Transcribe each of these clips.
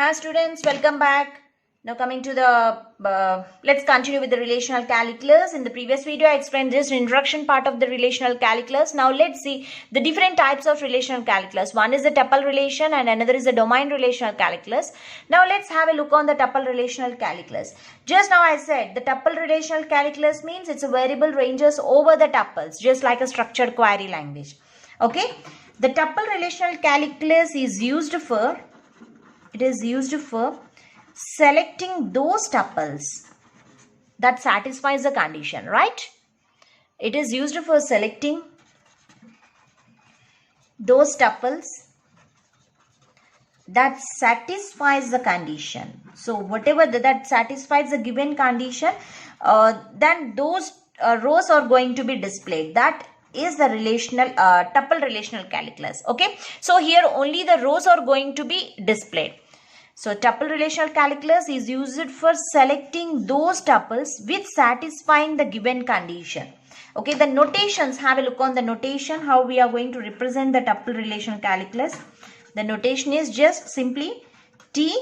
Hi students, welcome back. Now coming to let's continue with the relational calculus. In the previous video I explained this introduction part of the relational calculus. Now let's see the different types of relational calculus. One is the tuple relation and another is the domain relational calculus. Now let's have a look on the tuple relational calculus. Just now I said the tuple relational calculus means it's a variable ranges over the tuples, just like a structured query language. Okay, the tuple relational calculus is used for selecting those tuples that satisfies the condition, right? It is used for selecting those tuples that satisfies the condition. So whatever that satisfies the given condition, then those rows are going to be displayed. That is the relational tuple relational calculus. Okay, so here only the rows are going to be displayed. So tuple relational calculus is used for selecting those tuples with satisfying the given condition. Okay, the notations, have a look on the notation, how we are going to represent the tuple relational calculus. The notation is just simply T,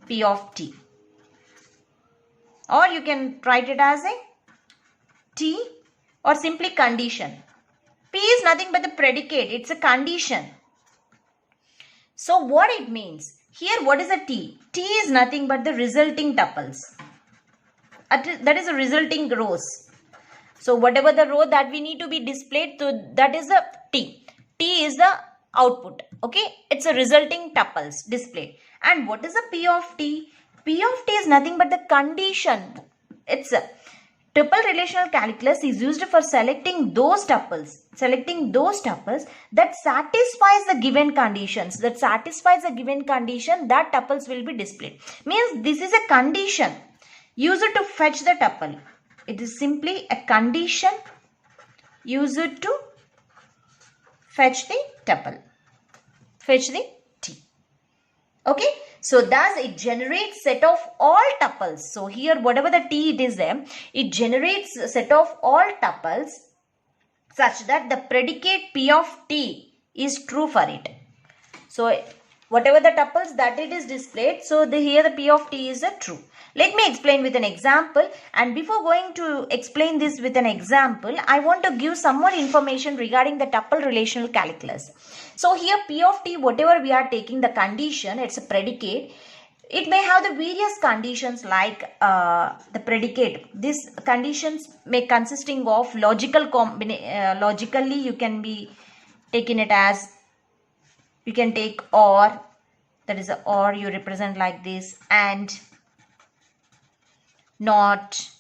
P of T. Or you can write it as a T or simply condition. P is nothing but the predicate, it's a condition. So what it means? Here what is a T? T is nothing but the resulting tuples. That is the resulting rows. So whatever the row that we need to be displayed, so that is the T. T is the output. Okay, it's a resulting tuples displayed. And what is a P of T? P of T is nothing but the condition. It's a tuple relational calculus is used for selecting those tuples that satisfies the given conditions. That tuples will be displayed. Means this is a condition used to fetch the tuple. It is simply a condition used to fetch the tuple, fetch the T. Okay, so thus it generates set of all tuples. So here whatever the T it is there, it generates a set of all tuples such that the predicate P of T is true for it. So whatever the tuples that it is displayed, so here the P of T is a true. Let me explain with an example, and before going to explain this with an example, I want to give some more information regarding the tuple relational calculus. So here P of T, whatever we are taking the condition, it's a predicate. It may have the various conditions like the predicate. These conditions may consisting of logically you can be taking it as, you can take or, that is a or you represent like this, and not.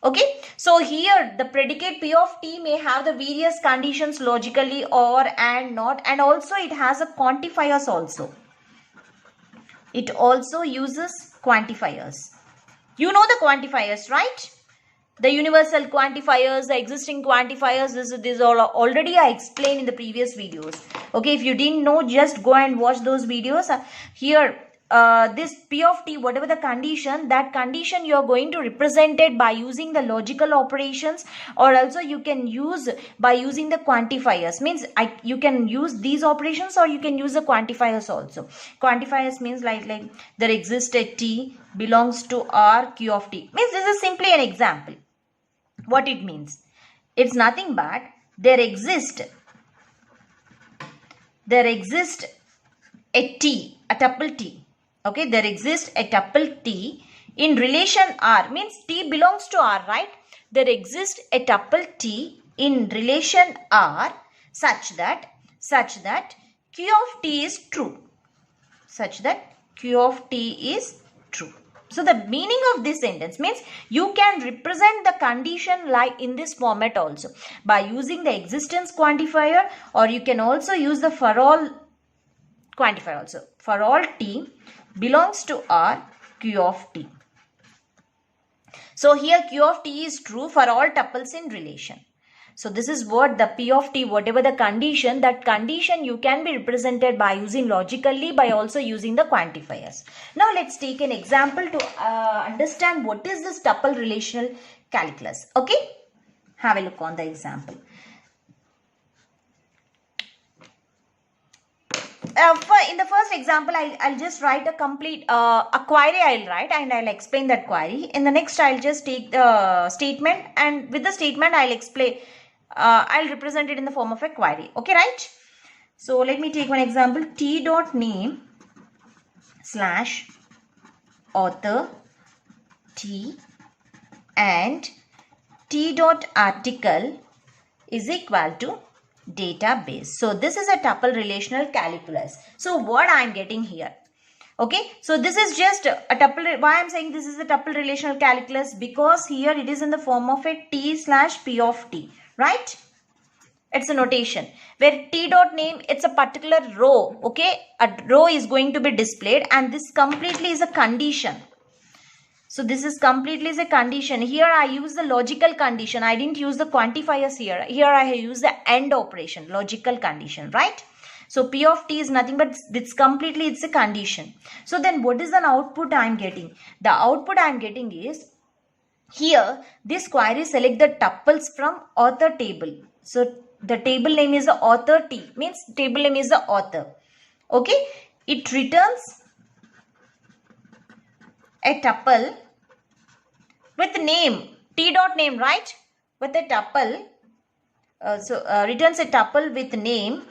Okay, so here the predicate P of T may have the various conditions logically, or, and, not, and also it has a quantifiers also. It also uses quantifiers. You know the quantifiers, right? The universal quantifiers, the existing quantifiers, this all already I explained in the previous videos. Okay, if you didn't know, just go and watch those videos. Here this P of T, whatever the condition, that condition you are going to represent it by using the logical operations, or also you can use by using the quantifiers. Means you can use these operations or you can use the quantifiers also. Quantifiers means like there exists a T belongs to R Q of T. Means this is simply an example. What it means? It's nothing but there exists a T, a tuple T. Okay, there exists a tuple T in relation R. Means T belongs to R, right? There exists a tuple T in relation R such that Q of T is true. Such that Q of T is true. So the meaning of this sentence means you can represent the condition like in this format also by using the existence quantifier, or you can also use the for all quantifier also. For all T belongs to R, Q of T. So here Q of T is true for all tuples in relation. So this is what the P of T, whatever the condition, that condition you can be represented by using logically, by also using the quantifiers. Now let's take an example to understand what is this tuple relational calculus. Okay, have a look on the example. in the first example, I'll just write a complete a query. I'll write and I'll explain that query. In the next, I'll just take the statement, and with the statement, I'll explain. I'll represent it in the form of a query. Okay, right? So let me take one example. T dot name slash author T and T dot article is equal to database. So this is a tuple relational calculus. So what I'm getting here, okay, so this is just a tuple. Why I'm saying this is a tuple relational calculus? Because here it is in the form of a T slash P of T, right? It's a notation where T dot name, it's a particular row, okay, a row is going to be displayed, and this completely is a condition. So this is completely is a condition. Here I use the logical condition. I didn't use the quantifiers here. Here I use the AND operation, logical condition, right? So P of T is nothing but it's completely, it's a condition. So then what is the output I'm getting? The output I'm getting is here this query select the tuples from author table. So the table name is the author T, means table name is the author. Okay, it returns a tuple with name T dot name, right? With a tuple, returns a tuple with name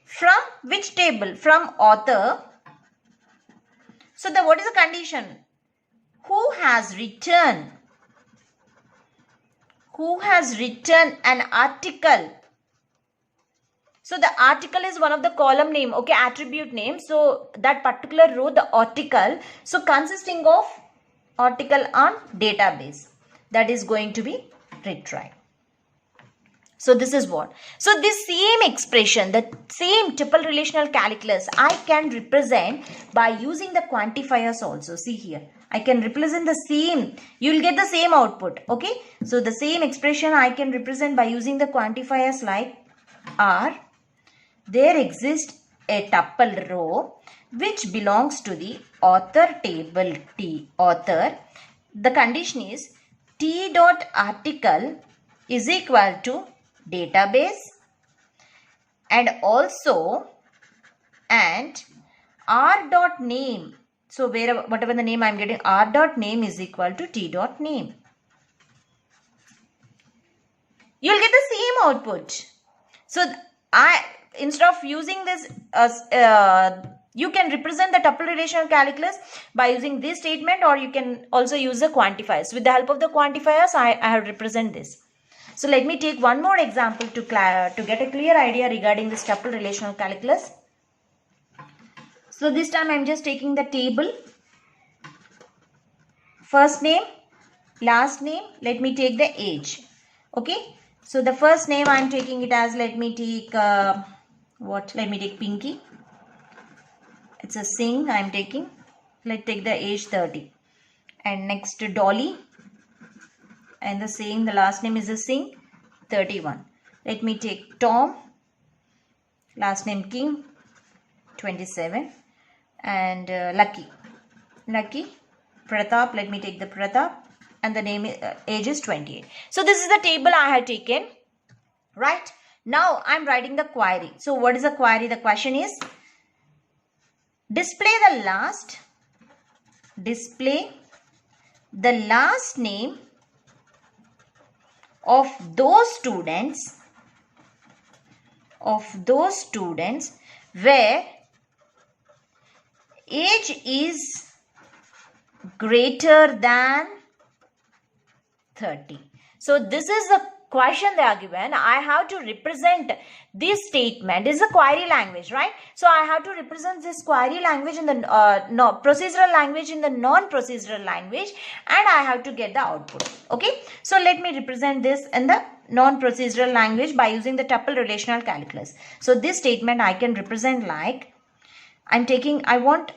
from which table? From author. So the what is the condition? Who has written an article? So the article is one of the column name, okay, attribute name. So that particular row, the article, so consisting of article on database, that is going to be retrieved. So this is what. So this same expression, the same tuple relational calculus, I can represent by using the quantifiers also. See here, I can represent the same, you will get the same output, okay. So the same expression I can represent by using the quantifiers like R. There exists a tuple row which belongs to the author table T, author. The condition is T dot article is equal to database, and also and R dot name. So whatever the name I'm getting, R dot name is equal to T dot name. You'll get the same output. So instead of using this, you can represent the tuple relational calculus by using this statement, or you can also use the quantifiers. With the help of the quantifiers, I have represent this. So let me take one more example to get a clear idea regarding this tuple relational calculus. So this time I am just taking the table, first name, last name, let me take the age, okay. So the first name I am taking it as, let me take let me take Pinky. It's a Singh I am taking. Let's take the age 30. And next Dolly. And the same, the last name is a Singh, 31. Let me take Tom. Last name King, 27. And Lucky. Pratap. Let me take the Pratap. And the name age is 28. So this is the table I had taken, right? Now I'm writing the query. So what is the query? The question is display the last name of those students where age is greater than 30. So this is the question they are given. I have to represent this statement. This is a query language, right? So I have to represent this query language in the procedural language in the non-procedural language, and I have to get the output. Okay. So let me represent this in the non-procedural language by using the tuple relational calculus. So this statement I can represent like, I want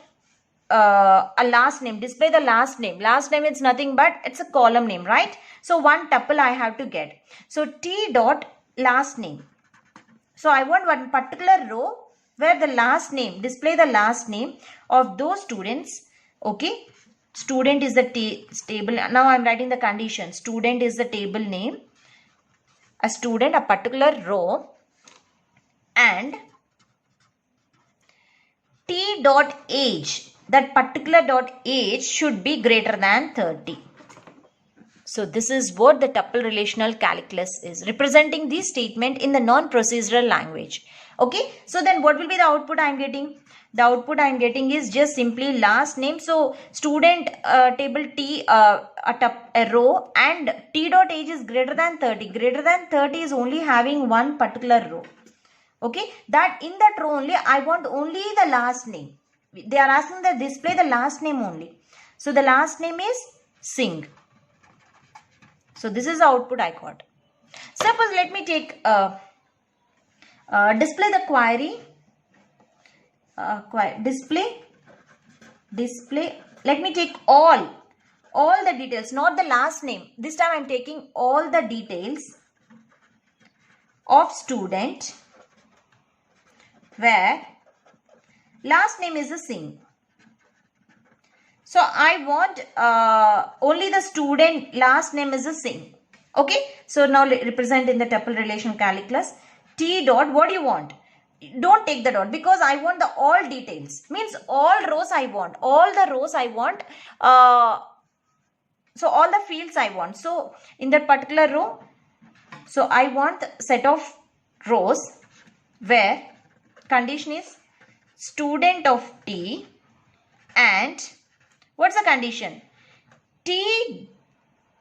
a last name, display the last name. Last name is nothing but it's a column name, right? So one tuple I have to get. So T dot last name. So I want one particular row where the last name, display the last name of those students. Okay. Student is the table. Now I am writing the condition. Student is the table name. A student, a particular row. and T dot age, that particular dot age should be greater than 30. So this is what the tuple relational calculus is, representing this statement in the non-procedural language. Okay, so then what will be the output I am getting? The output I am getting is just simply last name. So student table T, a row, and T dot age is greater than 30. Greater than 30 is only having one particular row. Okay, that in that row only I want only the last name. They are asking that display the last name only. So the last name is Singh. So this is the output I got. Suppose let me take display the query. Display. Let me take all the details, not the last name. This time I am taking all the details of student where last name is a Singh. So I want only the student last name is a Singh. Okay. So now represent in the tuple relation calculus. T dot, what do you want? Don't take the dot because I want the all details. Means all rows I want. All the rows I want. So all the fields I want. So in that particular row, so I want set of rows where condition is student of T and what's the condition? T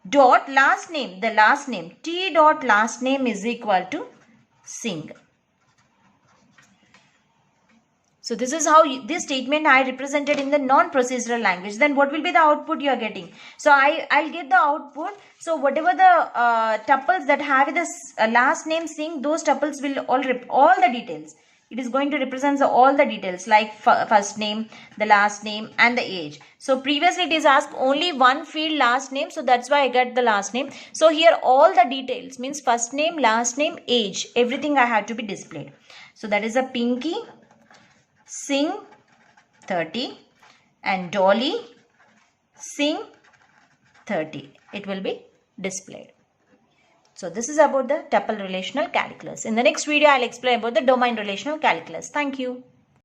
dot last name, the last name, T dot last name is equal to Singh. So this is how this statement I represented in the non-procedural language. Then what will be the output you are getting? So I'll get the output. So whatever the tuples that have the last name Singh, those tuples will all the details. It is going to represent all the details like first name, the last name and the age. So previously it is asked only one field last name. So that's why I get the last name. So here all the details means first name, last name, age, everything I had to be displayed. So that is a Pinky, Singh 30 and Dolly, Singh 30. It will be displayed. So this is about the tuple relational calculus. In the next video, I'll explain about the domain relational calculus. Thank you.